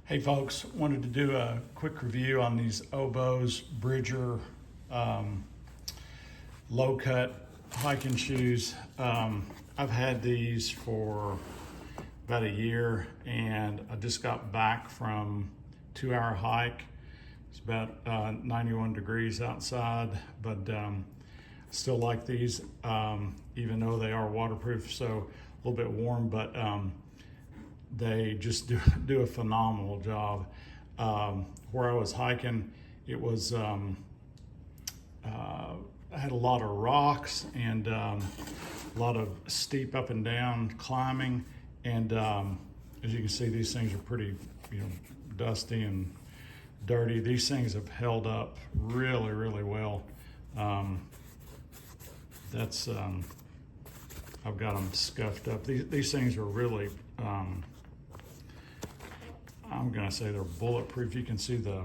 Hey folks, wanted to do a quick review on these Oboz Bridger low cut hiking shoes. I've had these for about a year and I just got back from 2-hour hike. It's about 91 degrees outside, but still like these, even though they are waterproof, so a little bit warm, but they just do a phenomenal job. Where I was hiking, it was had a lot of rocks and a lot of steep up and down climbing, and as you can see, these things are pretty dusty and dirty. These things have held up really well. I've got them scuffed up. These things are really I'm gonna say they're bulletproof. You can see the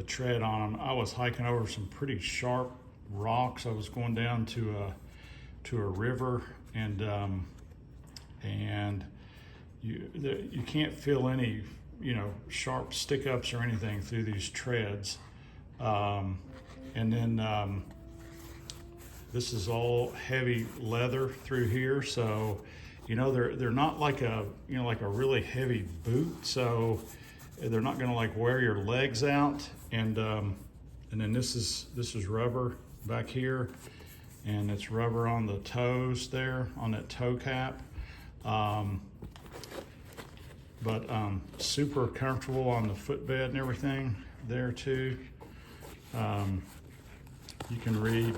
tread on them. I was hiking over some pretty sharp rocks. I was going down to a river, and you can't feel any sharp stick ups or anything through these treads. And then this is all heavy leather through here, so they're not like a like a really heavy boot, so they're not gonna like wear your legs out. And then this is rubber back here, and it's rubber on the toes there, on that toe cap. But super comfortable on the footbed and everything there too. You can read,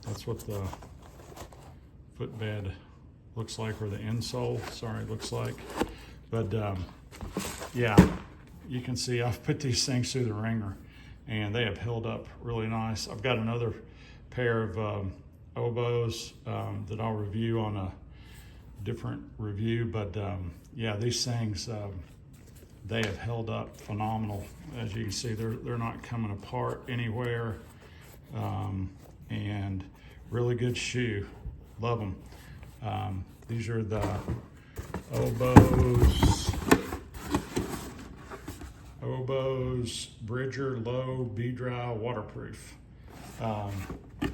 that's what the footbed looks like, or the insole, sorry, looks like. But yeah, you can see I've put these things through the ringer and they have held up really nice. I've got another pair of Oboz that I'll review on a different review, but yeah, these things, they have held up phenomenal. As you can see, they're not coming apart anywhere, and really good shoe. Love them. These are the Oboz Bridger Low Be Dry Waterproof.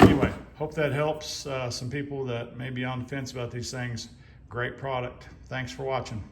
Anyway, hope that helps some people that may be on the fence about these things. Great product. Thanks for watching.